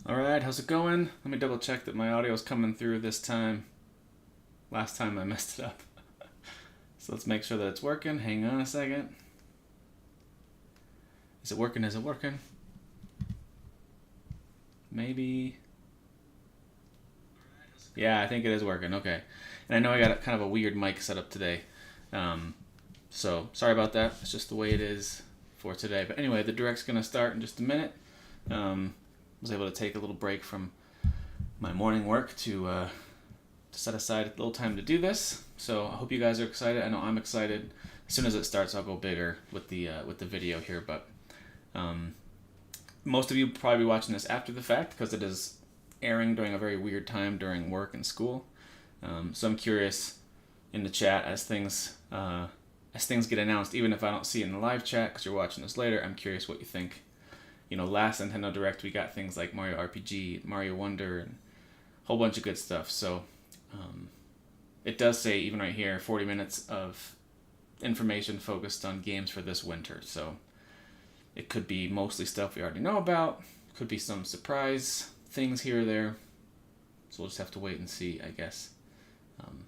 Alright, how's it going? Let me double check that my audio is coming through this time. Last time I messed it up. So let's make sure that it's working. Hang on a second. Is it working? Is it working? Maybe. Yeah, I think it is working. Okay. And I know I got kind of a weird mic set up today. So sorry about that. It's just the way it is for today. But anyway, the direct's going to start in just a minute. Was able to take a little break from my morning work to set aside a little time to do this. So I hope you guys are excited. I know I'm excited. As soon as it starts, I'll go bigger with the video here. But most of you will probably be watching this after the fact because it is airing during a very weird time during work and school. So I'm curious in the chat as things get announced, even if I don't see it in the live chat because you're watching this later. I'm curious what you think. You know, last Nintendo Direct we got things like Mario RPG, Mario Wonder, and a whole bunch of good stuff. So it does say, even right here, 40 minutes of information focused on games for this winter. So it could be mostly stuff we already know about. Could be some surprise things here or there. So we'll just have to wait and see, I guess.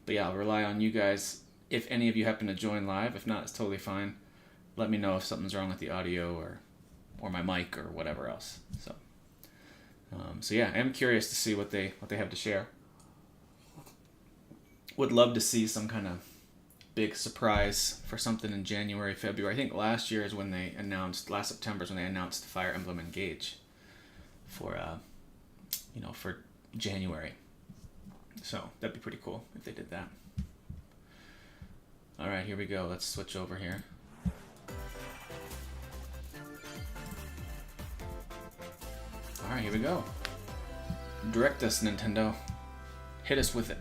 But yeah, I'll rely on you guys. If any of you happen to join live, if not, it's totally fine. Let me know if something's wrong with the audio or my mic or whatever else. So yeah, I'm curious to see what they have to share. Would love to see some kind of big surprise for something in January, February. I think last September is when they announced Fire Emblem Engage for January. So that'd be pretty cool if they did that. All right, here we go. Let's switch over here. Alright, here we go. Direct us, Nintendo. Hit us with it.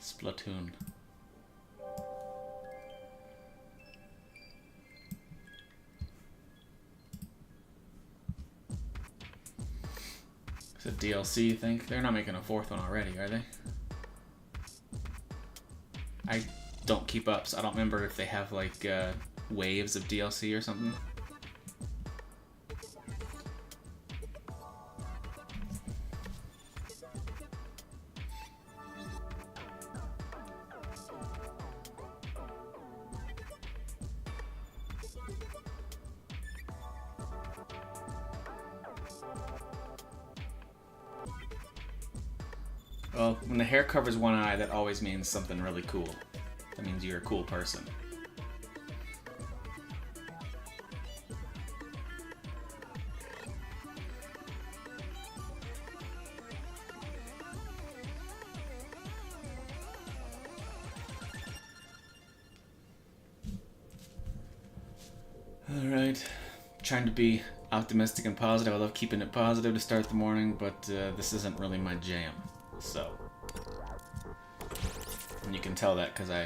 Splatoon. It's a DLC, you think? They're not making a fourth one already, are they? I don't keep up, so I don't remember if they have like waves of DLC or something. Well, when the hair covers one eye, that always means something really cool. That means you're a cool person. Alright. Trying to be optimistic and positive. I love keeping it positive to start the morning, but this isn't really my jam. So. And you can tell that because I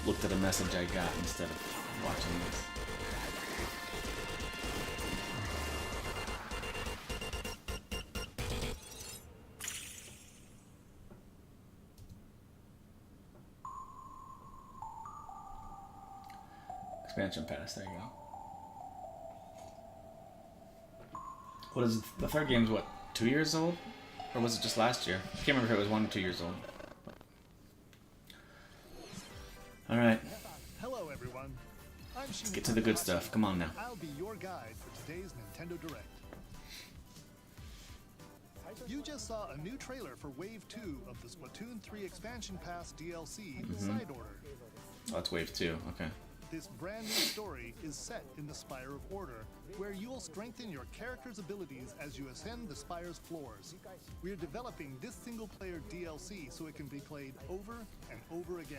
looked at a message I got instead of watching this. Expansion pass, there you go. What is the third game's what, 2 years old? Or was it just last year? I can't remember if it was 1 or 2 years old. Alright. Hello everyone. Let's get to the good stuff. Come on now. I'll be your guide for today's Nintendo Direct. You just saw a new trailer for Wave 2 of the Splatoon 3 Expansion Pass DLC, Side Order. Oh, that's Wave 2, okay. This brand new story is set in the Spire of Order, where you will strengthen your character's abilities as you ascend the Spire's floors. We are developing this single-player DLC so it can be played over and over again.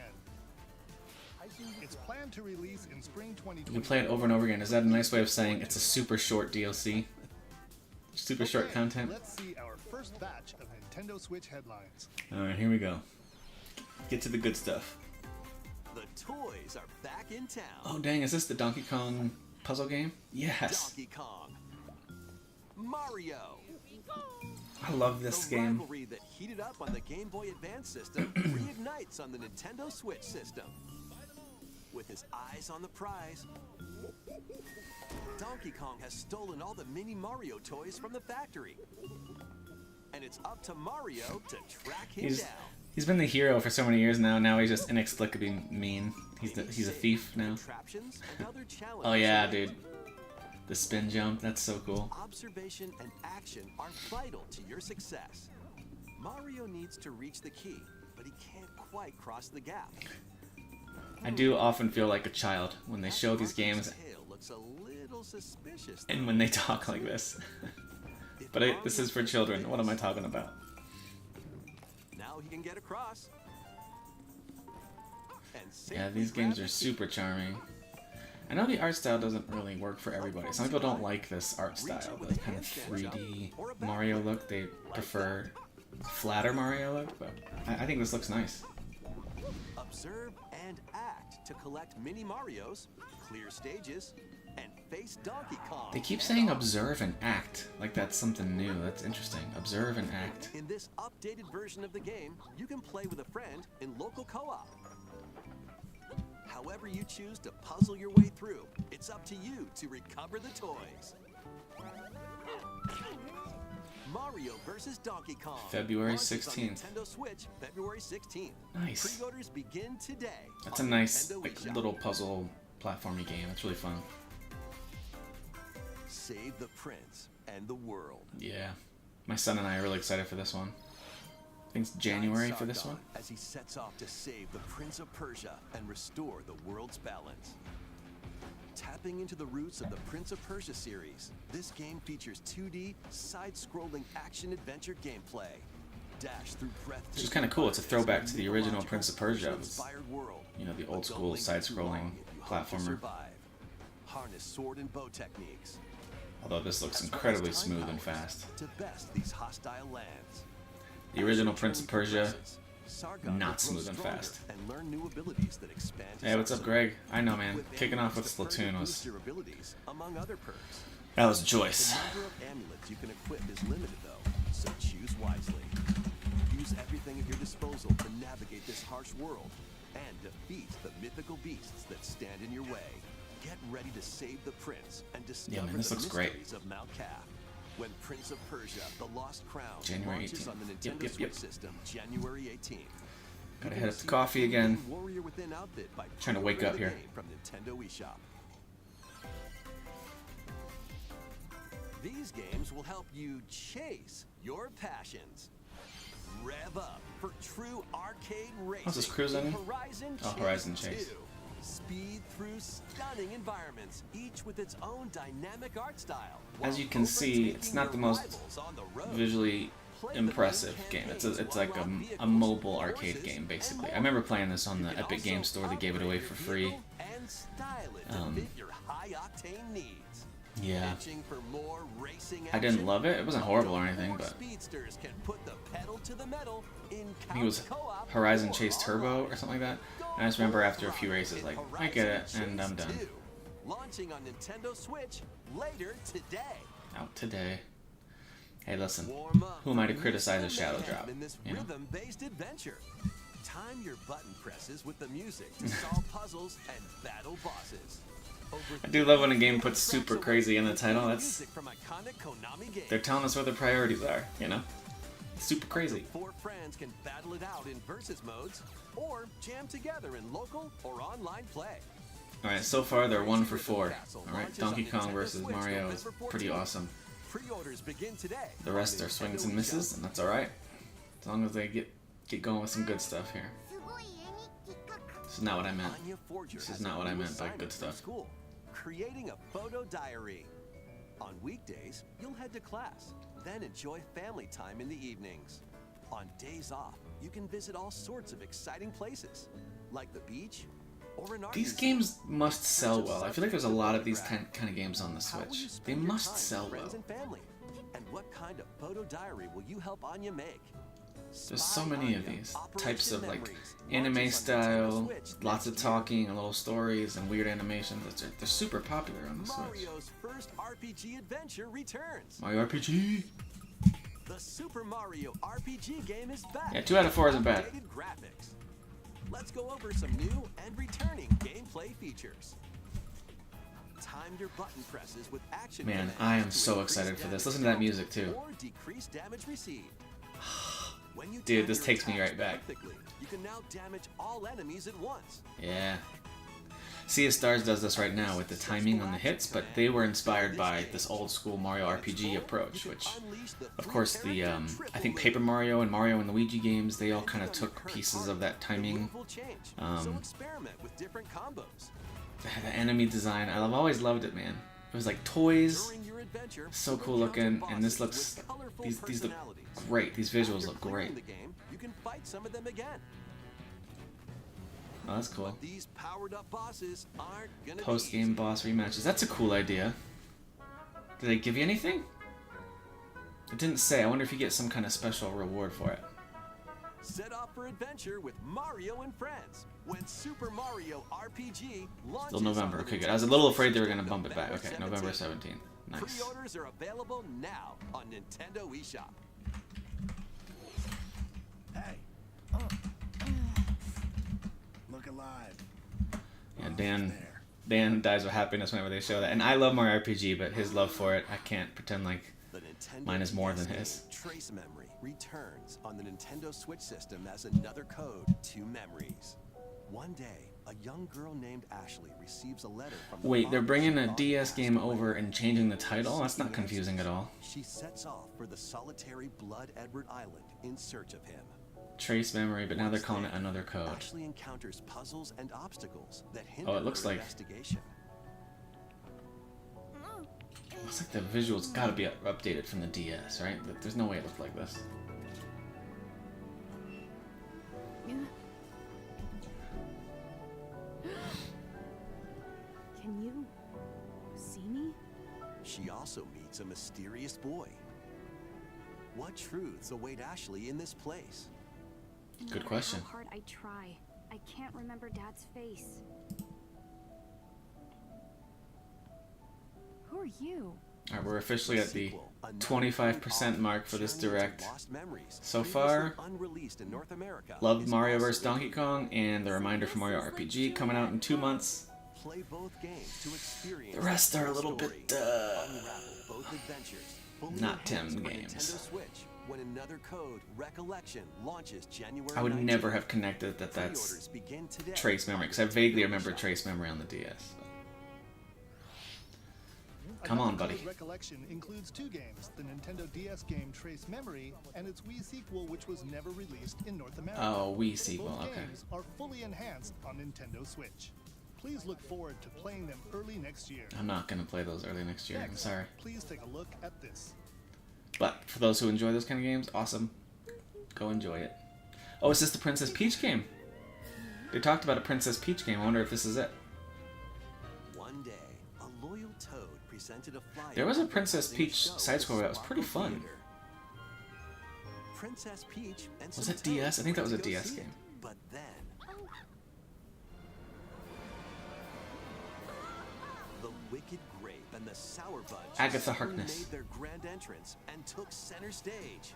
It's planned to release in spring 2020. You can play it over and over again. Is that a nice way of saying it's a super short DLC? Super short content? Let's see our first batch of Nintendo Switch headlines. Alright, here we go. Get to the good stuff. The toys are back in town. Oh dang, is this the Donkey Kong puzzle game? Yes. Donkey Kong. Mario. I love this The game. rivalry that heated up on the Game Boy Advance system reignites on the Nintendo Switch system. with his eyes on the prize. Donkey Kong has stolen all the Mini Mario toys from the factory. And it's up to Mario to track him down. He's been the hero for so many years now. Now he's just inexplicably mean. He's a thief now. Oh yeah, dude. The spin jump, that's so cool. Observation and action are vital to your success. Mario needs to reach the key, but he can't quite cross the gap. I do often feel like a child when they show these games Looks a little suspicious, and when they talk like this. But this is for children. What am I talking about? Now he can get across. Yeah, these games are super charming. I know the art style doesn't really work for everybody. Some people don't like this art style, the kind of 3D Mario look. They prefer flatter Mario look, but I think this looks nice. Observe and act to collect Mini Marios, clear stages, and face Donkey Kong. They keep saying observe and act, like that's something new. That's interesting. Observe and act. In this updated version of the game, you can play with a friend in local co-op. However you choose to puzzle your way through, it's up to you to recover the toys. Mario vs. Donkey Kong. February Launches on 16th. Nintendo Switch, February 16th. Nice. Pre-orders begin today. That's a on nice Nintendo like, eShop. little puzzle platformy game. It's really fun. Save the prince and the world. Yeah. My son and I are really excited for this one. I think it's January for this one. As he sets off to save the Prince of Persia and restore the world's balance. Tapping into the roots of the Prince of Persia series, this game features 2D, side-scrolling action-adventure gameplay. Dash through breathtaking Which is kind of cool. It's a throwback to the original Prince of Persia. inspired world. You know, the But old don't school linger too side-scrolling long if you hope to platformer. survive. Harness sword and bow techniques. Although this looks as well as incredibly time smooth and powers fast. To best these hostile lands. The original Prince of Persia, Sargon not will grow smooth and stronger fast. And learn new abilities that expand his Hey, what's up, arsenal. Greg? I know, man. With Kicking off with amulets that further Splatoon boost was... your abilities, among other perks. That was The Joyce. number of amulets you can equip is limited though, so choose wisely. Use everything at your disposal to navigate this harsh world and defeat the mythical beasts that stand in your way. Get ready to save the prince and discover man, this the looks great. mysteries of Mount Calf. When Prince of Persia: The Lost Crown January launches 18th. on the Yep, Nintendo yep, Switch yep. system, January 18th. Gotta head up to coffee again. Warrior Within outfit by Trying to wake pre-ordering up the here. game from Nintendo eShop. These games will help you chase your passions. Rev up for true arcade racing. How's this cruising? in Horizon Oh, Chase Horizon Chase. 2. Speed through stunning environments, each with its own dynamic art style. As you while can see, it's overtaking not the your most rivals on the road. visually Play the impressive main game. It's campaigns like while on a vehicles, mobile arcade horses, game, and basically. more. I remember playing this on You the can Epic also Game Store. They gave it away upgrade for your free. vehicle and style it to fit your high-octane needs. Yeah. Itching for more racing I didn't action? love it. It wasn't horrible or anything, More but speedsters can put the pedal to the metal in I think it was couch co-op Horizon or Chase Turbo online. or something like that. Go And I just remember after a for few ride races, in like, I Horizon get it, and Chase I'm done. 2, launching on Nintendo Switch later today. Out today. Hey, listen. Warm up Who am I for to criticize a musical shadow mayhem drop? in this You know? rhythm-based adventure. Time your button presses with the music to solve puzzles and battle bosses. Over I do love when a 30 game puts tracks super away crazy in the with title. music from iconic Konami games. They're telling us where the priorities are, you know? Super crazy. 4 friends can battle it out in versus modes or jam together in local or online play. Alright, so far they're 1 for 4. Alright, Donkey Kong versus Mario is pretty awesome. Pre-orders begin today. The rest are swings and misses, and that's alright. As long as they get going with some good stuff here. This is not what I meant. Anya Forger This has is not a what I new meant by assignment good from stuff. School, creating a photo diary. On weekdays, you'll head to class, then enjoy family time in the evenings. On days off, you can visit all sorts of exciting places, like the beach or an art These museum. games must sell well. I feel like there's a lot of these kind of games on the How will you Switch. They spend your must time with sell friends well. and family? And what kind of photo diary will you help Anya make? There's so Spy many of Anya, these Operation types of like Memories, anime launches on Nintendo style, Switch lots of next year. talking and little stories and weird animations. They're super popular on the Switch. Mario's first RPG adventure returns. Mario RPG. The Super Mario RPG game is back. Yeah, 2 out of 4 isn't bad. Updated graphics. let's go over some new and returning gameplay features. Timed your button presses with action Man, commands I am to so increase excited for this. damage Listen to that dealt music, too. Or decrease damage received. When you Dude, time this your takes me attacks right back. perfectly, you can now damage all enemies at once. Yeah. Sea of Stars does this right now with the timing on the hits, but they were inspired by this old school Mario RPG approach, which, of course, the I think Paper Mario and Mario and Luigi games, they all kind of took pieces of that timing. So experiment with different combos. The enemy design, I've always loved it, man. It was like toys, During your adventure, so you'll cool looking, encounter and this bosses looks, with colorful these look personalities. great. These visuals After look clearing great. the game, you can fight some of them again. Oh, that's cool. These powered up bosses aren't gonna be Post-game easy. boss rematches. That's a cool idea. Did they give you anything? It didn't say. I wonder if you get some kind of special reward for it. Set off for adventure with Mario and Friends when Super Mario RPG launches. Still November. on the Okay, good. I was a little Nintendo afraid they were Switch going to bump it back. November Okay, November 17th. 17th. Nice. Pre-orders are available now on Nintendo eShop. Hey. Look alive. Yeah, Almost Dan there. Dan dies with happiness whenever they show that. And I love Mario RPG, but his love for it, I can't pretend like The Nintendo mine is more DS than his. game Trace Memory returns on the Nintendo Switch system as another code to memories. One day, a young girl named Ashley receives a letter from the Wait, they're father bringing she a thought DS passed game away. over and changing the title? That's not confusing at all. She sets off for the solitary Blood Edward Island in search of him. Trace memory, but now they're Once calling it there, another code. Ashley encounters puzzles and obstacles that hinder Oh, it looks her like- investigation. Looks like the visuals gotta be updated from the DS, right? There's no way it looked like this. Can you see me? She also meets a mysterious boy. What truths await Ashley in this place? No Good matter question. How hard I try, I can't remember Dad's face. Who are you? Alright, we're officially at the Sequel, another 25% mark for this journey into direct. lost memories, So previously far, unreleased in North America, loved is Mario also vs. Donkey Kong and the reminder for Mario RPG coming out in 2 months. Play both games to experience The rest are a little story. bit, Unravel both adventures, fully not enhanced Tim for games. Nintendo Switch when another code, Recollection, launches January I would 19th. never have connected that that's Pre-orders begin today Trace memory, because I vaguely remember Trace memory on the DS. Come on, Another buddy. Code Recollection includes two games, the Nintendo DS game Trace Memory and its Wii sequel, which was never released in North America. Oh, Wii sequel, Both okay. games are fully enhanced on Nintendo Switch. Please look forward to playing them early next year. I'm not gonna play those early next year, I'm Next, sorry. please take a look at this. But for those who enjoy those kind of games, awesome. Go enjoy it. Oh, is this the Princess Peach game? They talked about a Princess Peach game. I wonder if this is it. One day, a loyal toad presented a flyer. There was a Princess advertising Peach show side-scroller that was at pretty Sparkle fun. Theater. Princess Peach and Was some it DS? toads I think that was went a to go DS see it. game. But then, the Wicked Grape and the Sour Bunch Agatha suddenly Harkness. made their grand entrance and took center stage.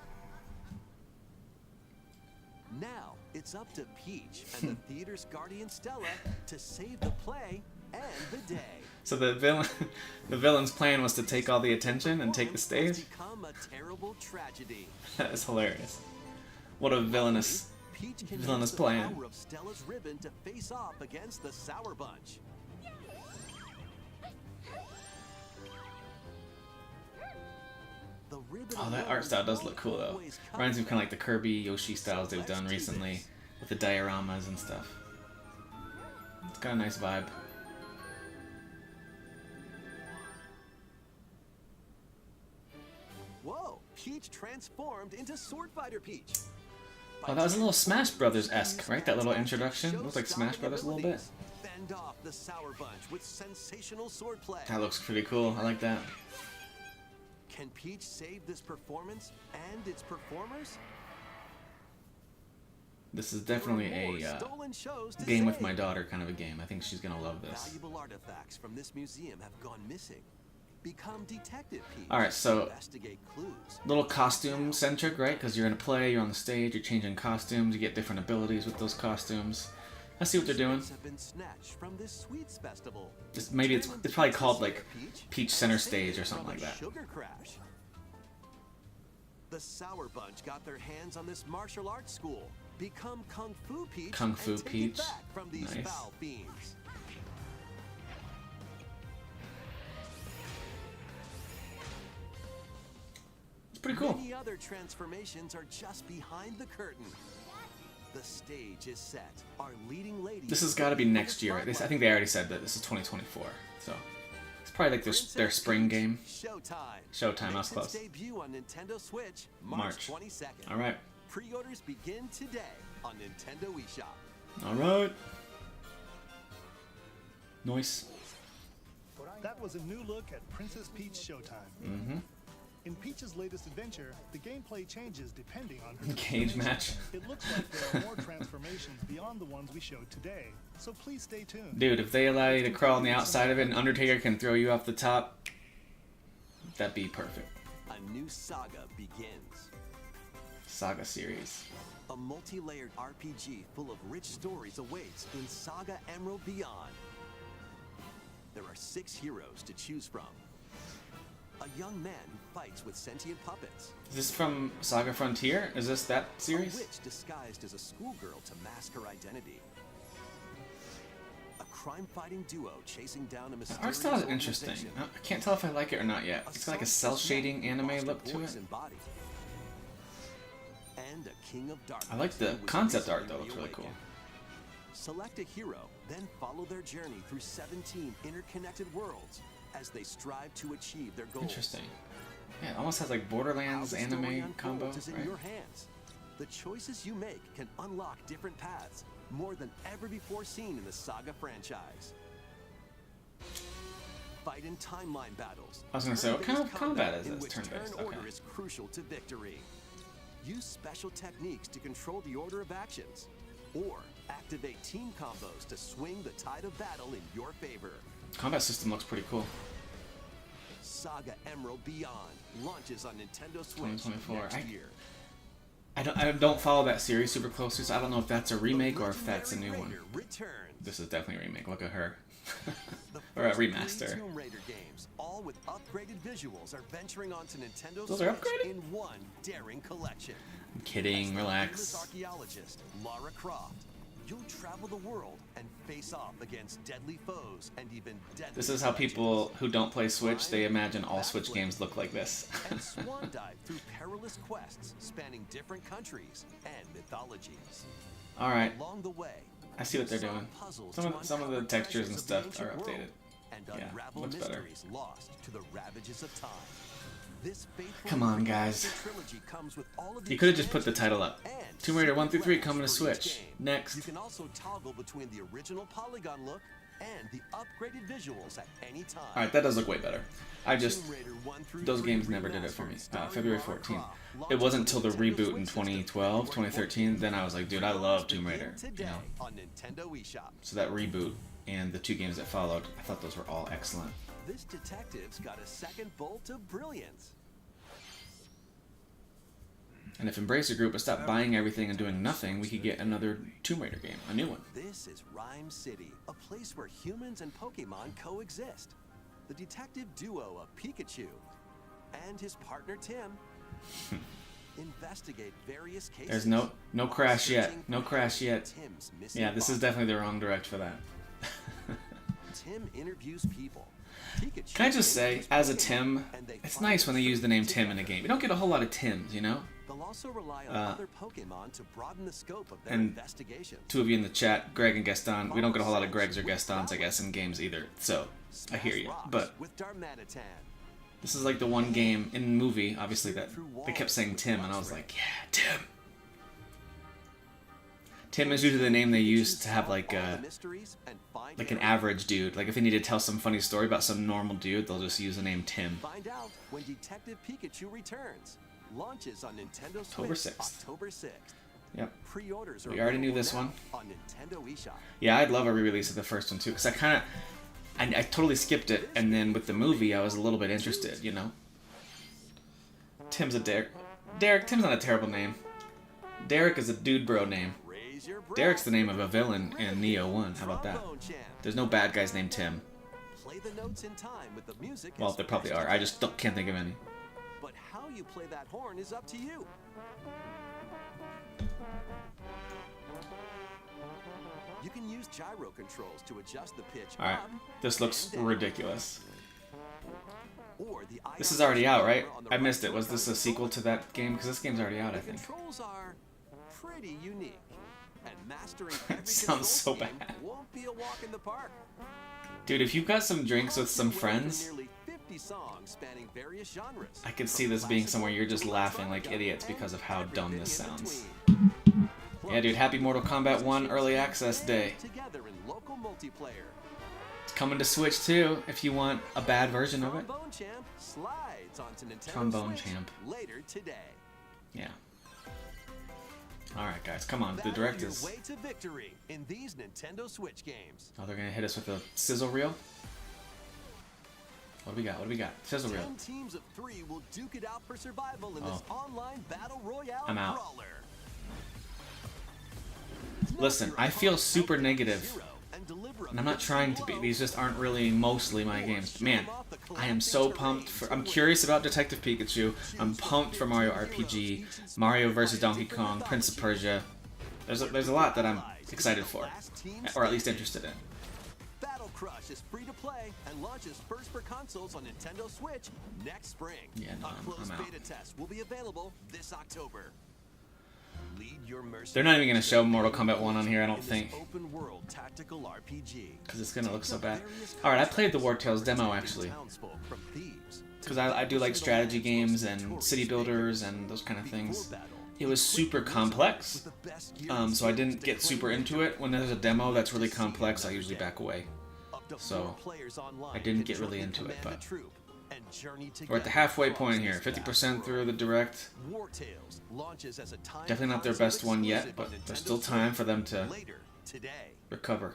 Now it's up to Peach and the theater's guardian Stella to save the play and the day. So the villain's plan was to take all the attention and take the Performance stage? has become a terrible tragedy. That is hilarious. What a villainous... Peach can Villainous use the plan. power of Stella's ribbon to face off against the Sour Bunch. The ribbon Oh, that alone art style does look won't cool, though. always cut Reminds me of it. kind of like the Kirby, Yoshi styles they've Let's done do recently this. with the dioramas and stuff. It's got a nice vibe. Whoa! Peach transformed into Sword Fighter Peach. Oh, that was a little Smash Brothers-esque, right? That little introduction? It looked like Show Smash stopping Brothers a little bit. abilities. Fend off the Sour Bunch with sensational swordplay. That looks pretty cool. I like that. Can Peach save this performance and its performers? This is There are definitely more a stolen shows to game with save. my daughter kind of a game. I think she's gonna love this. Valuable artifacts from this museum have gone missing. Become Detective Peach. Alright, so- investigate clues. Little costume-centric, right? Because you're in a play, you're on the stage, you're changing costumes, you get different abilities with those costumes. I see what they're doing. Have been snatched from this sweets festival. Maybe it's probably called like Peach Center Stage or something like that. Sugar Crash. The Sour Bunch got their hands on this martial arts school. Become Kung Fu Peach. Kung Fu and take Peach. It back from these Nice. foul fiends. It's pretty cool. Many other transformations are just behind the curtain. The stage is set. Our leading ladies. This has got to be next year. Right? I think they already said that this is 2024. So it's probably like their spring game. Showtime. Showtime, I was Makes close. its debut on Nintendo Switch March. March 22nd. All right. Pre-orders begin today on Nintendo eShop. All right. Nice. That was a new look at Princess Peach Showtime. Mm-hmm. In Peach's latest adventure, the gameplay changes depending on her Cage transformation. match. It looks like there are more transformations beyond the ones we showed today, so please stay tuned. Dude, if they allow you to crawl on the outside of it and Undertaker can throw you off the top, that'd be perfect. A new saga begins. Saga series. A multi-layered RPG full of rich stories awaits in Saga Emerald Beyond. There are 6 heroes to choose from. A young man who fights with sentient puppets. Is this from Saga Frontier? Is this that A series? witch disguised as a schoolgirl to mask her identity. A crime-fighting duo chasing down a The mysterious art style is interesting. organization. I can't tell if I like it or not yet. It's got like a cel-shading anime look to it. And body. And a king of darkness I like the who was concept art recently though, looks really cool. reawakened. Select a hero, then follow their journey through 17 interconnected worlds as they strive to achieve their goals. Interesting. Yeah, it almost has like How Borderlands the story anime combo, unfolds is in right? your hands. The choices you make can unlock different paths, more than ever before seen in the Saga franchise. Fight in timeline battles. I was gonna say, what kind of turn-based combat is in this? which Turn-based, turn order okay. is crucial to victory. Use special techniques to control the order of actions, or activate team combos to swing the tide of battle in your favor. Combat system looks pretty cool. Saga Emerald Beyond launches on Nintendo Switch 2024. next year. I don't follow that series super closely, so I don't know if that's a remake or if that's a new Legendary one. Raider returns. This is definitely a remake. Look at her. The Or a first 3 remaster. Tomb Raider games, all with upgraded visuals, are venturing onto Nintendo Those Switch are upgraded? in one daring collection. I'm kidding, As the relax. fearless archaeologist Lara Croft, you'll travel the world and face off against deadly foes and even deadly This is how people challenges. who don't play Switch, they imagine all Switch games look like this. And swan dive through perilous quests spanning different countries and mythologies. Alright, Along the way, I see what they're solve doing. puzzles Some to of the uncover textures and treasures of the stuff are ancient updated. world and Yeah, unravel looks better. mysteries lost to the ravages of time. This faithful Come on, guys. trilogy comes with all of the You could have just put the expansions title up. and Tomb Raider 1 through 3 secret coming to weapons for each Switch. game. Next. You can also toggle between the original polygon look and the upgraded visuals at any time. Alright, that does look way better. I just, Tomb Raider 1 through those 3 games never did it for me. remastered starring February Lara 14th. Croft It launches wasn't on until the Nintendo reboot Switch in system 2012, 2013, then I was like, dude, I love Tomb Raider. Begin You today know? on Nintendo eShop. So that reboot and the 2 games that followed, I thought those were all excellent. This detective's got a second bolt of brilliance. And if Embracer Group would stop buying everything and doing nothing, we could get another Tomb Raider game, a new one. This is Rhyme City, a place where humans and Pokemon coexist. The detective duo of Pikachu and his partner Tim investigate various cases. There's no while crash yet. searching No for crash yet. Tim's missing Yeah, this is body. definitely the wrong direct for that. Tim interviews people. Pikachu Can I just say, interviews as a Pokemon, Tim, and they it's find nice when they use the name Tim in a together. game. You don't get a whole lot of Tims, you know? They'll also rely on other Pokemon to broaden the scope of their and investigations. 2 of you in the chat, Greg and Gaston, we don't get a whole lot of Gregs or Gastons, I guess, in games either. So, I hear Smash you. rocks But with Darmanitan. this is like the one game in the movie, obviously, that they kept saying Tim, and I was like, yeah, Tim. Tim is usually the name they use to have like All the a mysteries and find like an Harry. average dude. Like if they need to tell some funny story about some normal dude, they'll just use the name Tim. Find out when Detective Pikachu returns. Launches on Nintendo Switch October 6th. October 6th. Yep. Pre-orders are We already knew available this now one. on Nintendo eShop. Yeah, I'd love a re-release of the first one too, because I totally skipped it, and then with the movie, I was a little bit interested, you know. Tim's a Derek. Tim's not a terrible name. Derek is a dude bro name. Raise Ease your breath. Derek's the name of a villain in Neo 1. How about that? Trombone champ. There's no bad guys named Tim. Play the notes in time with the music. Well, as there probably fast are. as I you just can. can't think of any. But how you play that horn is up to you. You can use gyro controls to adjust the pitch Alright, up this looks and down. ridiculous. Or the This ion is already out, right? on the I missed right it. Was this a controller. sequel to that game? Because this game's already out, I The think. controls are pretty unique, and mastering every Sounds so control scheme bad. won't be a walk in the park. Dude, if you've got some drinks with some Your way through friends, nearly 50 songs spanning various genres, I could see from this being classical somewhere you're just to laughing like electronica idiots and because of how dumb everything this in sounds. between. Yeah, dude, happy Mortal Kombat 1 Plus, Early Access Day. together in local multiplayer. It's coming to Switch too, if you want a bad version of it. Trombone Champ slides onto Nintendo Trombone Switch Champ. later today. Yeah. Alright, guys, come on. The Battle direct your is... way to victory in these Nintendo Switch games. Oh, they're gonna hit us with a sizzle reel? What do we got? What do we got? Sizzle reel. 10 teams of 3 will duke it out for survival in Oh. this online battle royale I'm out. brawler. Listen, I feel super negative, and I'm not trying to be. These just aren't really mostly my games. Man, I am so pumped for... I'm curious about Detective Pikachu. I'm pumped for Mario RPG, Mario vs. Donkey Kong, Prince of Persia. There's a lot that I'm excited for, or at least interested in. Battle Crush is free to play and launches first for consoles on Nintendo Switch next spring. Yeah, no, A closed I'm out. beta test will be available this October. Lead your They're not even going to show Mortal Kombat 1 on here, I don't in this think, Open world tactical RPG. because it's going to look so bad. Alright, I played the War Tales demo, actually, because I do like strategy games and city builders and those kind of things. It was super complex, so I didn't get super into it. When there's a demo that's really complex, I usually back away. So, I didn't get really into it, but we're at the halfway point here. 50% through the direct. Definitely not their best one yet, but there's still time for them to recover.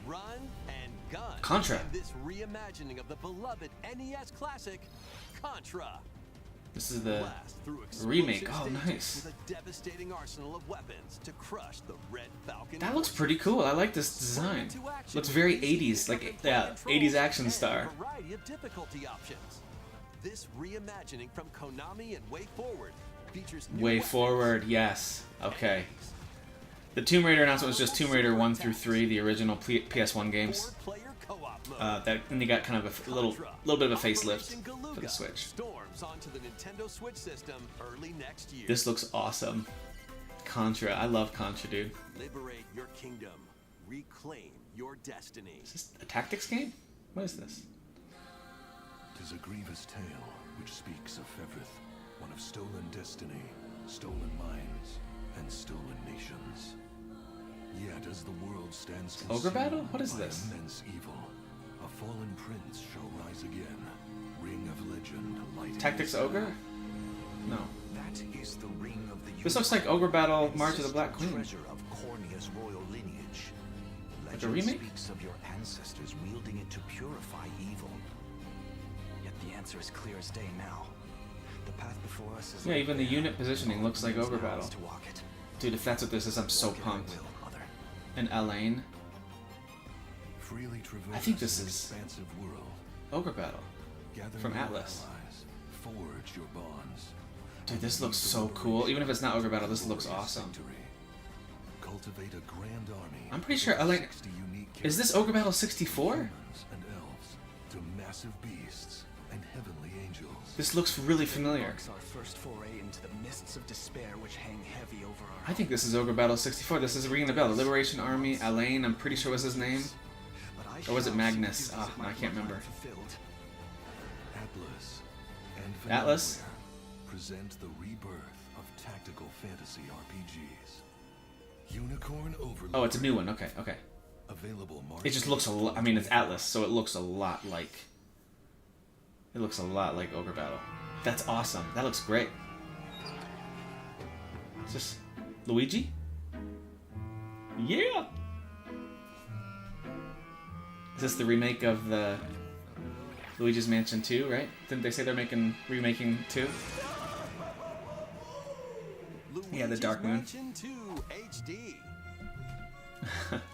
Run and gun. Contra. In this reimagining of the beloved NES classic, Contra. This is the Blast through remake. explosive Oh, stages nice. With a devastating arsenal of weapons to crush the Red Falcon. That looks pretty cool. I like this design. Looks very 80s, like yeah, 80s action star. A variety of difficulty options. This reimagining from Konami and Way Forward features new Way weapons Forward, yes. Okay. The Tomb Raider announcement was just Tomb Raider 1 through 3, the original PS1 games. four-player co-op mode. Then they got kind of a little bit of a facelift Operation for the Galuga Switch. storms onto the Nintendo Switch system early next year. This looks awesome. Contra, I love Contra, dude. Liberate your kingdom. Reclaim your destiny. Is this a tactics game? What is this? 'Tis a grievous tale which speaks of Fevith, one of stolen destiny, stolen minds, and stolen nations. Yet as the world stands Ogre Battle? consumed What is by this? immense evil, a fallen prince shall rise again. Ring of legend lighting Tactics his Ogre? path. No. That is the ring of the This looks like Ogre Battle March of the Black ancestral Queen. treasure of Cornea's royal lineage. Like a Legend remake? speaks of your ancestors wielding it to purify evil. Yet the answer is clear as day now. The path before us is Yeah, laid even the bare. unit positioning looks like All Ogre that Battle. is to walk it. Dude, if that's what this is, I'm so Walk it I pumped. will, Mother. And Elaine. Freely traverse I think this an is expansive world. Ogre Battle. Gather from your Atlas. allies, forge your bonds. Dude, this looks so cool. Even if it's not Ogre Battle, this looks awesome. Victory. Cultivate a grand army. I'm pretty sure Elaine... 60 unique Is this Ogre Battle 64? humans and elves to massive beasts and heavenly angels. This looks really familiar. Marks our first foray into the mists of despair which hang heavy over our I think this is Ogre Battle 64. This is ringing the bell. The Liberation Army, Elaine, I'm pretty sure was his name. But I Or was it shall Magnus? see the Ah, duties of I my can't remember. bloodline fulfilled. Atlas and Atlas? Vanillaware present the rebirth of tactical fantasy RPGs. Unicorn Overlord. Oh, it's a new one. Okay, okay. Available March. It just looks a lot... I mean, it's Atlas, so it looks a lot like... It looks a lot like Ogre Battle. That's awesome. That looks great. Is this Luigi? Yeah! Is this the remake of the Luigi's Mansion 2, right? Didn't they say they're remaking 2? Yeah, the Dark Moon. Mansion 2 HD.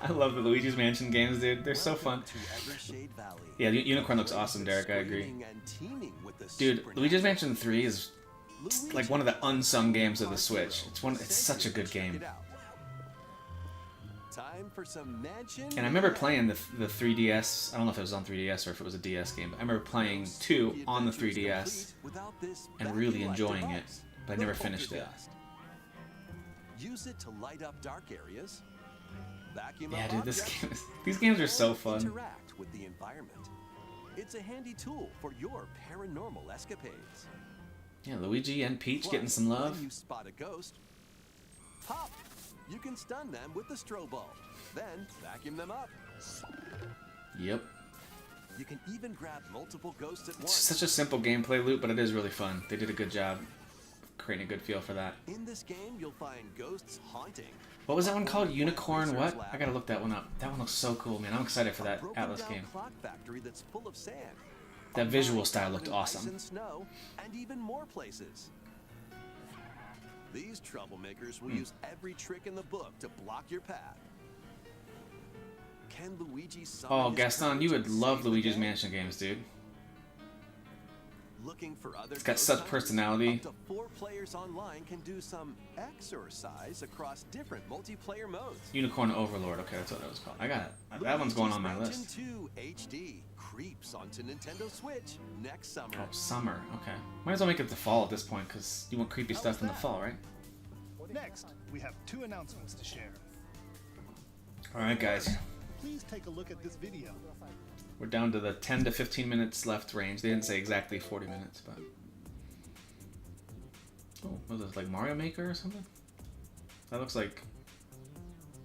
I love the Luigi's Mansion games, dude. They're so fun. Welcome to Evershade Valley. Yeah, Unicorn looks awesome, Derek. I agree. Screaming and teeming with the Dude, supernatural. Luigi's Mansion 3 is Luigi like one of the unsung games of the Our Switch. hero It's sent such a you to good check game. it out. Time for some mansion. And I remember playing the 3DS. I don't know if it was on 3DS or if it was a DS game, but I remember playing 2 on the 3DS and really enjoying it, but I never finished it. Use it to light up dark areas. Vacuum Yeah, up dude, this objects, game these games are so or fun. Interact with the environment. It's a handy tool for your paranormal escapades. Yeah, Luigi and Peach getting Plus, some love. When you spot a ghost, pop! You can stun them with the strobe bulb. Then vacuum them up. Yep. You can even grab multiple ghosts at It's once. such a simple gameplay loop, but it is really fun. They did a good job creating a good feel for that. In this game, you'll find ghosts haunting. What was that one called? Unicorn what? I gotta look that one up. That one looks so cool, man. I'm excited for that A broken Atlas down game. clock factory that's full of sand. That visual Mine style looked covered in ice awesome. and snow, and even more places. These troublemakers will use every trick in the book to block your path. Can Luigi summon Oh, his Gaston, you courage would and love save the Luigi's day? Mansion games, dude. Looking for other It's got ghost such hunters? personality. Up to 4 players online can do some exercise across different multiplayer modes. Unicorn Overlord. Okay, that's what that was called. I got it. That one's going on my Luigi's list. Mansion 2 HD creeps onto Nintendo Switch next summer. Oh, summer. Okay. Might as well make it the fall at this point, because you want creepy stuff in the fall, right? Next, we have 2 announcements to share. Alright, guys. Please take a look at this video. We're down to the 10 to 15 minutes left range. They didn't say exactly 40 minutes, but... Oh, what was this, like Mario Maker or something? That looks like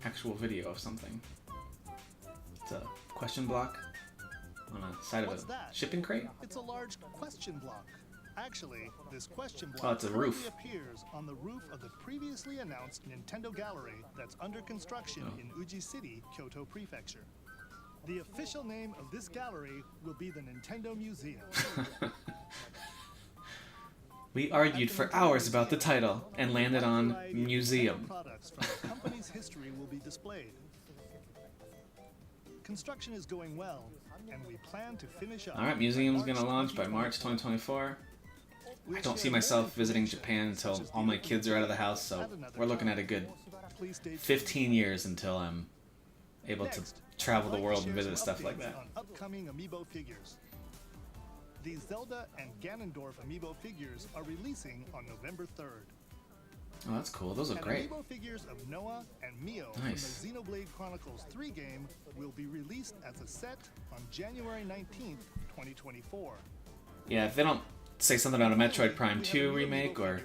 actual video of something. It's a question block on a side What's of a that? shipping crate. It's a large question block. Actually, this question block Oh, it's a currently roof. appears on the roof of the previously announced Nintendo Gallery that's under construction Oh. in Uji City, Kyoto Prefecture. The official name of this gallery will be the Nintendo Museum. We argued for hours about the title and landed on A variety of Nintendo museum. products from the company's history will be displayed. Construction is going well, and we plan to finish up. Alright, by museum's March gonna launch by March 2024. I don't see myself visiting Japan until all my kids are out of the house, so we're looking at a good 15 years until I'm able to travel the world and visit stuff like that. On upcoming amiibo figures. The Zelda and Ganondorf amiibo figures are releasing on November 3rd. Oh, that's cool. Those look And great. amiibo figures of Noah and Mio Nice. from the Xenoblade Chronicles 3 game will be released as a set on January 19th, 2024. Yeah, if they don't say something about a Metroid Prime 2 remake or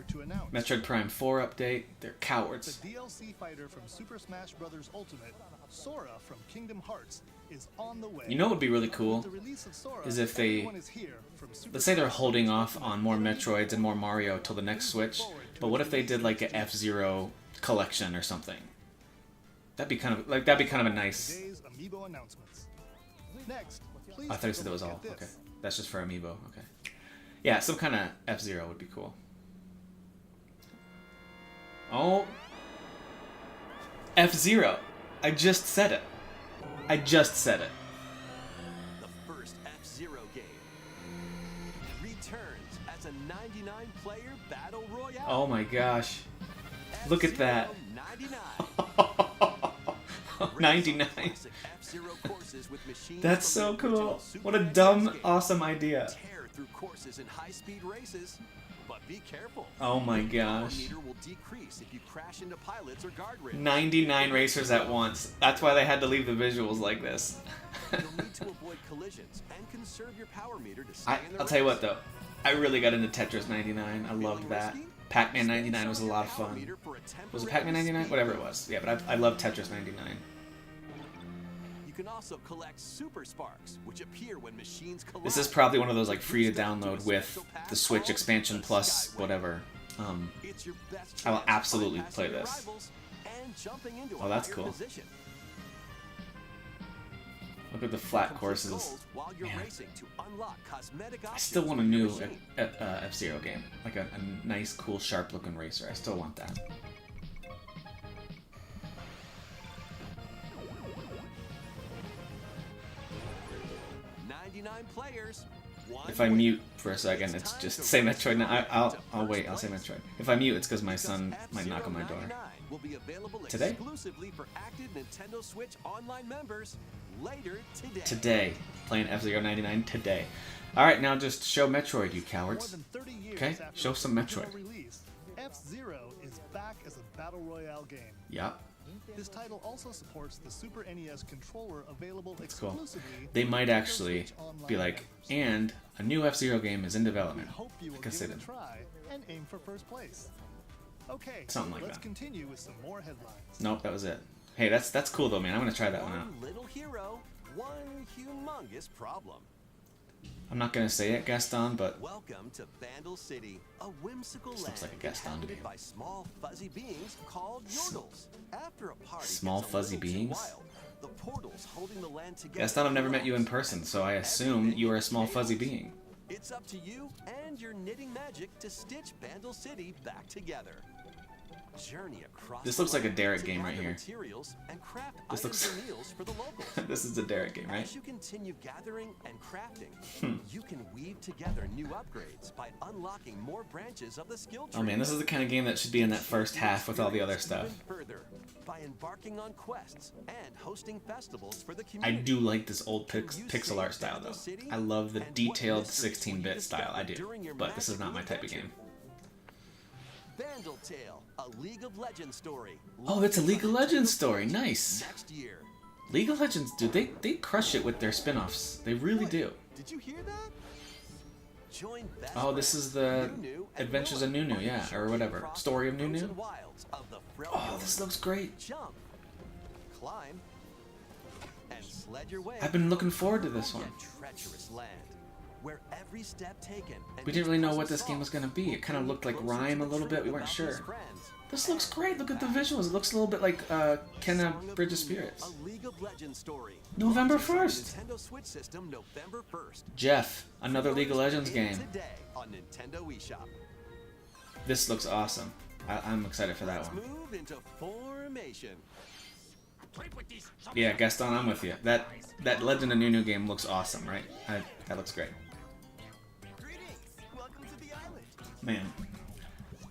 Metroid Prime 4 update, they're The cowards. DLC fighter from Super Smash Bros. Ultimate, Sora from Kingdom Hearts, is on the way. You know what would be really With cool? the release of Sora, is if they- everyone is here, from Super Let's say they're Smash holding Bros. off on more Metroids and more Mario till the next Switch, but what if they did like a F-Zero collection or something? That'd be kind of a nice. Today's amiibo announcements. Next, please I thought you take said a that was look all. at this. Okay, that's just for Amiibo. Okay. Yeah, some kind of F-Zero would be cool. Oh, F-Zero! I just said it. I just said it. The first F-Zero game returns as a 99-player battle royale. Oh my gosh. Look at that. F-Zero 99. 99. Classic F-Zero courses with machines That's from so the original cool. Super What a NES dumb, game. awesome idea. Tear through courses in high-speed races, but be careful. Oh my Your power gosh. meter will decrease if you crash into pilots or guardrails. 99 racers at once. That's why they had to leave the visuals like this. You'll need to avoid collisions and conserve your power meter to stay in the I'll tell you what race. though. I really got into Tetris 99. I loved that. Pac-Man 99 was a lot of fun. Was it Pac-Man 99? Whatever it was. Yeah, but I love Tetris 99. You can also collect super sparks, which appear when machines collide. This is probably one of those like free to download with the Switch expansion plus whatever. It's your best I will chance to absolutely bypass play your this. rivals and jumping into Oh, a that's higher cool. position. Look at the flat Complete courses. goals while you're Man. racing to unlock cosmetic I options still want a for your new machine. F-Zero game. Like a nice, cool, sharp-looking racer. I still want that. 99 players. One If I winner. mute for a second, it's just say Metroid. Now I'll wait. I'll say Metroid. If I mute, it's because my son might knock on my door. F-Zero will be available Today? exclusively for active Nintendo Switch Online members later today. Today, playing F-Zero 99 today. All right, now just show Metroid, you More cowards. than 30 years Okay, after show its some original Metroid. release, F-Zero is back as a battle royale game. Yup. This title also supports the Super NES controller available cool. exclusively. They to might Nintendo actually Switch Online be like, members. and a new F-Zero game is in We development. hope you will I can give say it a that. try and aim for first place. Okay, Something like let's that. continue with some more headlines. Nope, that was it. Hey, that's cool though, man. I'm gonna try that one out. One little hero, one humongous problem. I'm not gonna say it, Gaston, but Welcome to Vandal City, a whimsical This land looks like a Gaston to inhabited me. by small fuzzy beings called Yordles. After a party Small gets a fuzzy little too beings? wild, the portals holding the land together Gaston, I've never met you in collapse, person, so I and assume everything you are a small chaos. fuzzy being. It's up to you and your knitting magic to stitch Vandal City back together. Journey across This the looks like a land Derek to game right gather here. materials and craft This items looks- and meals for the locals. This is a Derek game, right? As you continue gathering and crafting, Hmm. you can weave together new upgrades by unlocking more branches of the skill tree. Oh man, this is the kind of game that should be in that first half with all the other Experience stuff. even further by embarking on quests and hosting festivals for the I community. do like this old Can you pixel save art style Vandal though. City? I love the And what detailed mysteries will you 16-bit style. I discover do, during your but this is not my magical type of adventure? game. Vandal Tale, a League of Legends story. Oh, it's a League of Launches on Legends Nintendo story. Switch Nice. Next year. League of Legends, dude, they crush it with their spin-offs. They really Wait, do. Did you hear that? Join best Oh, this friends is the Nunu and Adventures of Noah Nunu, on yeah, the or journey whatever. across Story of the Nunu? frozen wilds of the Oh, Freljord. this looks great. Jump, climb, and sled your way. I've been looking forward to this through one. a treacherous land, where every step taken. We didn't really know what this game was gonna be. It kind of looked like Rhyme a little bit. We weren't sure. This looks great. Look at the visuals. It looks a little bit like Kenna Bridge of Spirits. A League of Legends story. November Launches on the 1st. Nintendo Switch system November 1st. Jeff, another League of Legends In game. Today on Nintendo eShop. This looks awesome. I'm excited for that Let's one. move into formation. Yeah, Gaston, I'm with you. That Legend of Nunu game looks awesome, right? That looks great. Greetings. Welcome to the island. Man,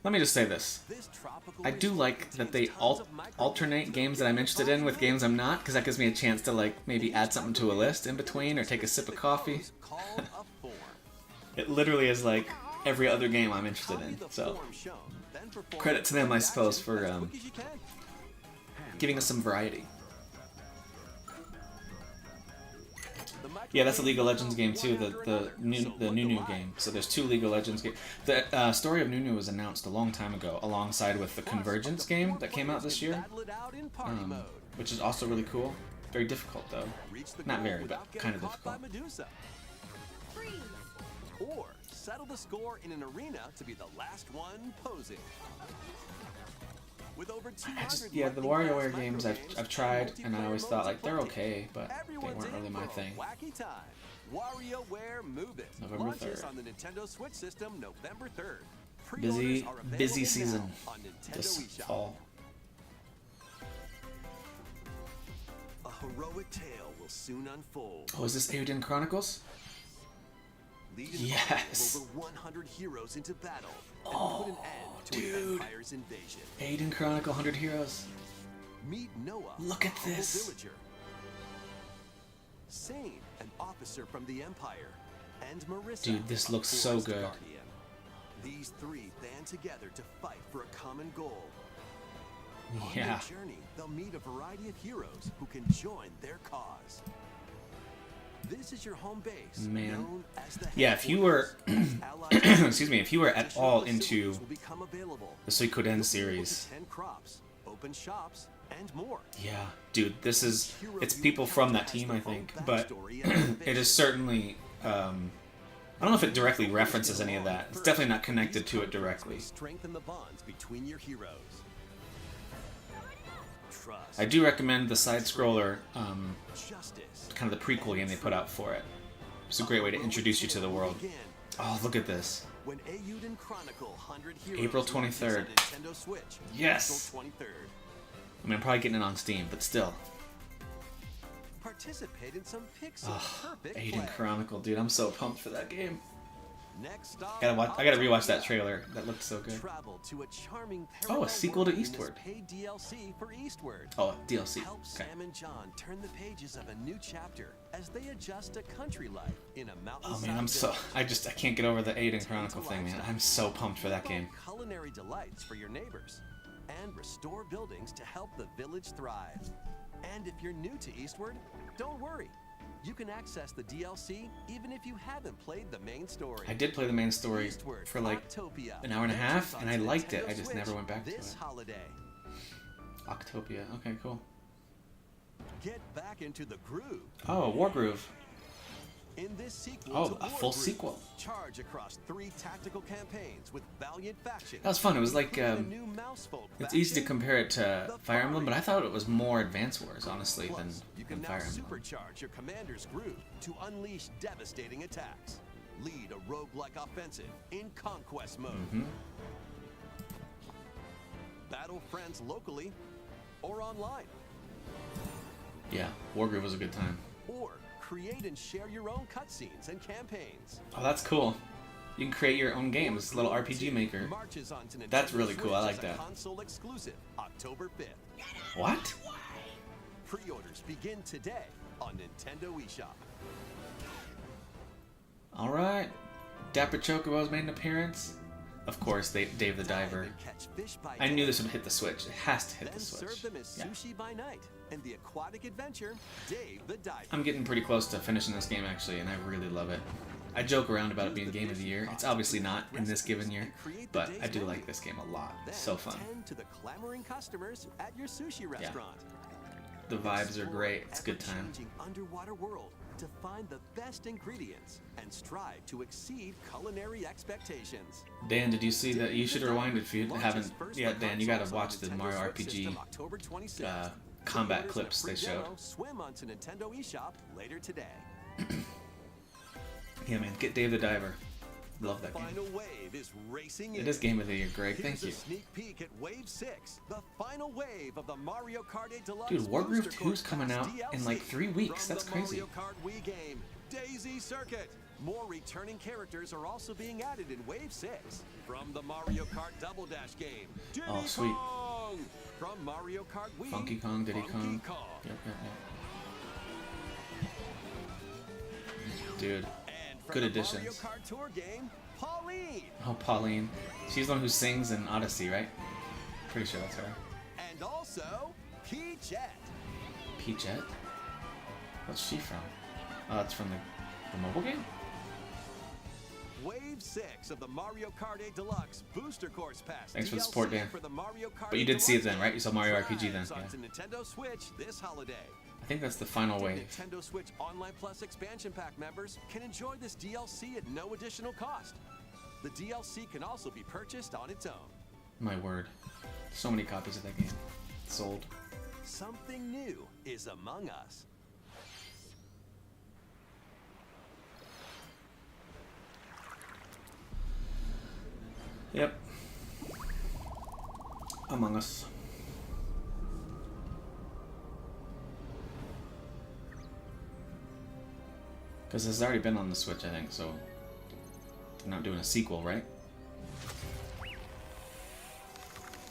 let me just say this. This tropical I do like that they contains tons of alternate games that I'm interested in with games I'm not, because that gives me a chance to like maybe add something to a list in between or take a sip of coffee. called a form. It literally is like every other game I'm interested Copy in. the So form shown, then perform credit to them, I action suppose, for as quick as you can. giving us some variety. The Yeah, that's a League of Legends game microwave too. one The after another, so look Nunu alive. game. So there's two League of Legends games. The story of Nunu was announced a long time ago, alongside with the Plus, Convergence up to game 4 that came out players this can year, battle it out in party mode. which is also really cool. Very difficult though. Reach the Not goal very, but without getting kind of caught by difficult. Medusa. Freeze! Or settle the score in an arena to be the last one posing. With over 200 Yeah, the lightning WarioWare fast games micro I've tried, and I multiplayer always modes thought like they're aplenty. okay, but they Everyone's weren't in really my for a thing. Wacky time. WarioWare Move It November launches 3rd. on the Nintendo Switch system November 3rd. Busy, Pre-orders are available busy now season on Nintendo this eShop. fall. A heroic tale will soon unfold. Oh, is this Aiden Chronicles? Lead an Yes. army of over 100 heroes into battle and Oh, put an end to dude. an empire's invasion. Aiden Chronicle 100 Heroes. Meet Noah, Look a at humble this. villager. Sane, an officer from the Empire, and Marissa, Dude, this a looks so forest good. guardian. These three band together to fight for a common goal. On Yeah. their journey, they'll meet a variety of heroes who can join their cause. This is your home base, Man. known as the Yeah, if you were, headquarters. Allied excuse me, if you were at additional all facilities into will become available. the Suikoden You'll be able to series, tend crops, open shops, and more. yeah, dude, this is, it's people from that team, I think, but it is certainly, I don't know if it directly references any of that. It's definitely not connected to it directly. Strengthen the bonds between your heroes. trust. I do recommend the side scroller, Justice. kind of the prequel game they put out for it. It's a great way to introduce you to the world. Oh, look at this. When Eiyuden Chronicle 100 Heroes April launches 23rd. on Nintendo Switch. Yes! April 23rd. I mean, I'm probably getting it on Steam, but still. Participate in some pixel perfect Aiden play. Chronicle, dude, I'm so pumped for that game. Next stop, I gotta rewatch that Octopia. trailer. That looked so good. Travel to a charming Oh, a parallel sequel to world in this Eastward. Paid DLC for Eastward. Oh, DLC. Help Okay. Sam and John turn the pages of a new chapter as they adjust to country life in a Oh mountainside man, I'm so village. I can't get over the Aiden Chronicle thing, man. I'm so pumped for that game. Culinary delights for your neighbors and restore buildings to help the village thrive. And if you're new to Eastward, don't worry. You can access the DLC even if you haven't played the main story. I did play the main story Eastward, for like Octopia. an hour and a half, Launches and I on liked it. Nintendo I just Switch never went back to this it. holiday. Octopia. Okay, cool. Get back into the groove. Oh, Wargroove. In this sequel Oh, to a full Wargroove, sequel. Charge across 3 tactical campaigns with valiant factions. That was fun. It was like, including a new Mousefolk It's easy to faction. compare it to Fire Emblem, but I thought it was more Advance Wars, honestly, than, Plus, you can than now Fire Emblem. supercharge your commander's groove to unleash devastating attacks. Lead a roguelike offensive in conquest mode. Mhm. Battle friends locally or online. Yeah, Wargroove was a good time. Or create and share your own cutscenes and campaigns. Oh, that's cool. You can create your own games, little RPG Maker. Marches onto Nintendo That's really cool. I Switch like as a that. Console exclusive, October 5th. What? Pre-orders begin today on Nintendo eShop. All right. Dapper Chocobo's made an appearance. Of course, Dave the Diver. Time to catch fish by I knew day, this would hit the Switch. It has to hit then the Switch. serve them as Yeah. sushi by night. And the aquatic adventure, Dave the Diver. I'm getting pretty close to finishing this game, actually, and I really love it. I joke around about it being Game of the Year. It's obviously not in this given year, but I do like this game a lot. Then It's so fun. tend to the clamoring customers at your sushi restaurant. The vibes are Explore great. It's a good time. ever-changing underwater world to find the best ingredients and strive to exceed culinary expectations. Dan, did you see that? You should rewind it if you Launches haven't. first Yeah, for Dan, you gotta consoles on watch the Nintendo Mario Switch RPG system, October 26th. combat Pre-orders clips and a they free showed. demo swim onto Nintendo eShop later today. Yeah, man, get Dave the Diver. Love that game. Final wave is racing in. It is Game of the Year, Greg. Thank Here's you. a sneak peek at Wave 6, the final wave of the Mario Kart 8 Deluxe. Dude, Wargroove Booster 2's Course coming Pass out in like DLC 3 weeks. from That's the crazy. Mario Kart Wii game, Daisy Circuit. More returning characters are also being added in Wave 6. From the Mario Kart Double Dash game, Diddy Oh, sweet. Kong. From Mario Kart Wii, Funky Kong, Diddy Funky Kong. Yep. Dude. And from Good the additions. Mario Kart Tour game, Pauline. Oh, Pauline. She's the one who sings in Odyssey, right? Pretty sure that's her. And also, Peachette. Peachette? What's she from? Oh, it's from the mobile game? Wave 6 of the Mario Kart 8 Deluxe Booster Course Pass. Thanks for the DLC support, Dan. for the Mario Kart But you 8 did see it Deluxe then, right? You saw Mario game. RPG then, Drives yeah. onto Nintendo Switch this holiday. I think that's the final New wave. Nintendo Switch Online Plus expansion pack members can enjoy this DLC at no additional cost. The DLC can also be purchased on its own. My word. So many copies of that game sold. Something new is among us. Yep. Among Us. Because it's already been on the Switch, I think, so they're not doing a sequel, right?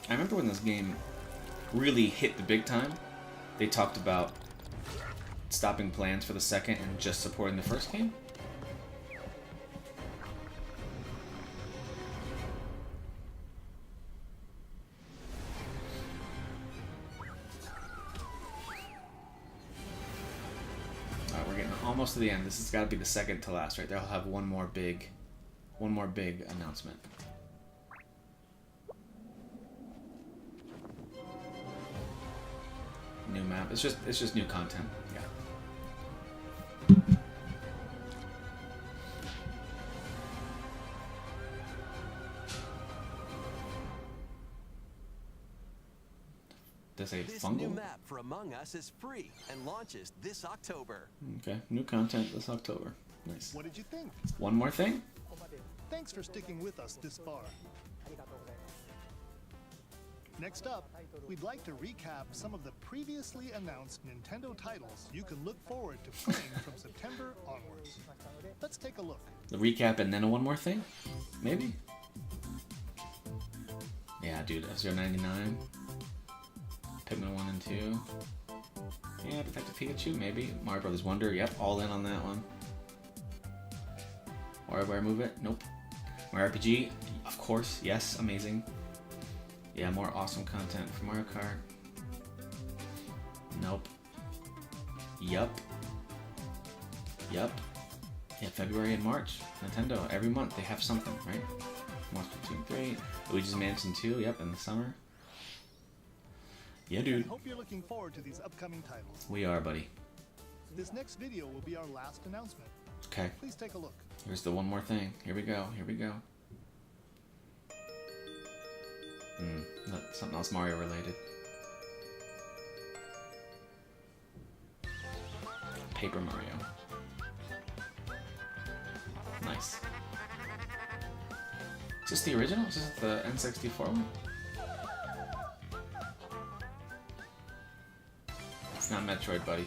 I remember when this game really hit the big time, they talked about stopping plans for the second and just supporting the first game. Alright, we're getting almost to the end. This has got to be the second to last, right? They'll have one more big announcement. New map. It's just new content. Yeah. to say This new fungal. map for Among Us is free and launches this October. Okay, new content this October. Nice. What did you think? One more thing. Thanks for sticking with us this far. Next up, we'd like to recap some of the previously announced Nintendo titles you can look forward to playing from September onwards. Let's take a look. The recap and then one more thing? Maybe? Yeah, dude, F-Zero 99. Pikmin 1 and 2. Yeah, Detective Pikachu, maybe. Mario Brothers Wonder, yep, all in on that one. WarioWare Move It, nope. Mario RPG, of course, yes, amazing. Yeah, more awesome content for Mario Kart. Nope. Yup. Yup. Yeah, February and March. Nintendo, every month they have something, right? More Splatoon 3, Luigi's Mansion 2, yep, in the summer. Yeah, I dude. hope you're looking forward to these upcoming titles. We are, buddy. This next video will be our last announcement. Okay, Please take a look. here's the one more thing. Here we go, here we go. Something else Mario related. Paper Mario. Nice. Is this the original? Is this the N64 one? It's not Metroid, buddy.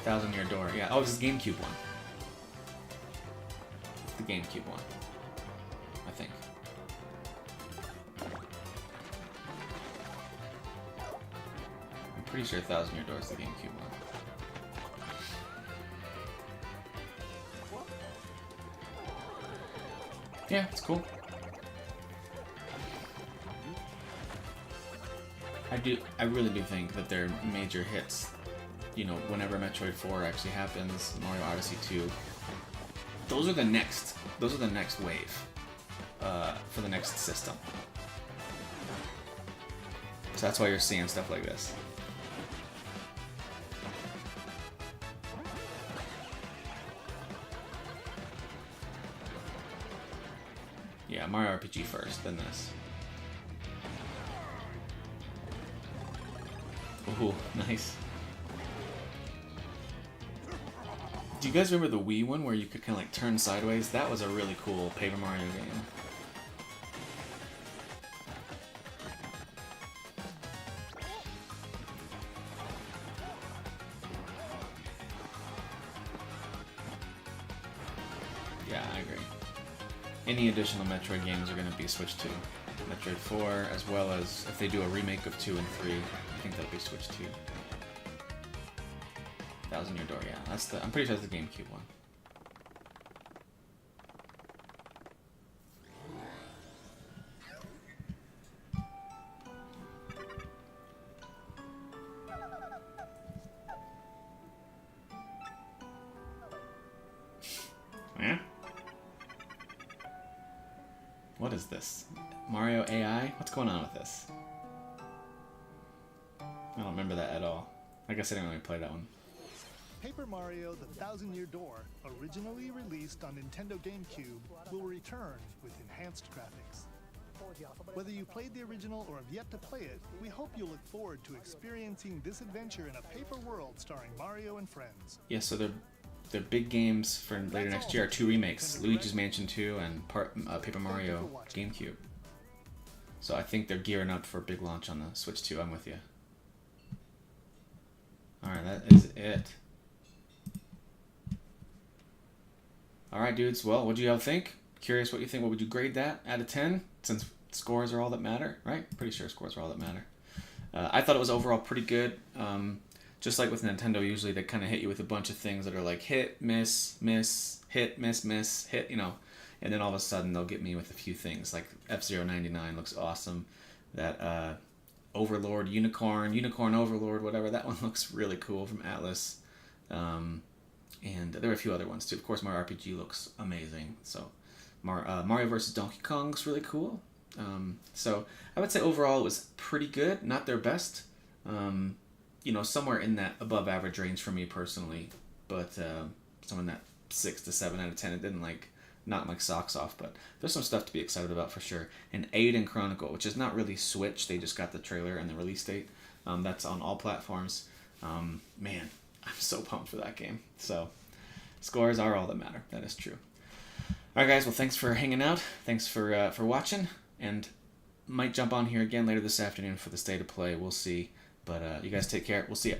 Thousand Year Door. Yeah. Oh, this is the GameCube one. It's the GameCube one. I think. I'm pretty sure Thousand Year Door is the GameCube one. Yeah, it's cool. I really do think that they're major hits. You know, whenever Metroid 4 actually happens, Mario Odyssey 2, those are the next wave for the next system. So that's why you're seeing stuff like this. Yeah, Mario RPG first, then this. Ooh, nice. Do you guys remember the Wii one where you could kind of like turn sideways? That was a really cool Paper Mario game. Yeah, I agree. Any additional Metroid games are going to be Switch 2. Metroid 4, as well as if they do a remake of 2 and 3, I think that'll be Switch 2. Thousand Year Door, yeah. I'm pretty sure that's the GameCube one. Yeah? What is this? Mario AI? What's going on with this? I don't remember that at all. I guess I didn't really play that one. Paper Mario: The Thousand Year Door, originally released on Nintendo GameCube, will return with enhanced graphics. Whether you played the original or have yet to play it, we hope you look forward to experiencing this adventure in a paper world starring Mario and friends. Yeah, so their big games for later next year are 2 remakes, Luigi's Mansion 2 and Paper Mario GameCube. So I think they're gearing up for a big launch on the Switch 2. I'm with you. Alright, that is it. Alright, dudes. Well, what do you all think? Curious what you think. What would you grade that out of 10? Since scores are all that matter, right? Pretty sure scores are all that matter. I thought it was overall pretty good. Just like with Nintendo, usually they kind of hit you with a bunch of things that are like hit, miss, miss, hit, miss, miss, hit, you know. And then all of a sudden they'll get me with a few things. Like F-Zero 99 looks awesome. That Overlord, Unicorn Overlord, whatever. That one looks really cool from Atlas. And there are a few other ones too. Of course, Mario RPG looks amazing. So Mario vs. Donkey Kong looks really cool. So I would say overall it was pretty good. Not their best. You know, somewhere in that above average range for me personally. but someone that 6 to 7 out of 10. It didn't like knock my socks off, but there's some stuff to be excited about for sure. And Aiden Chronicle, which is not really Switch, they just got the trailer and the release date. That's on all platforms. Man, I'm so pumped for that game. So scores are all that matter. That is true. All right, guys. Well, thanks for hanging out. Thanks for watching, and might jump on here again later this afternoon for the State of Play. We'll see. But you guys take care. We'll see ya.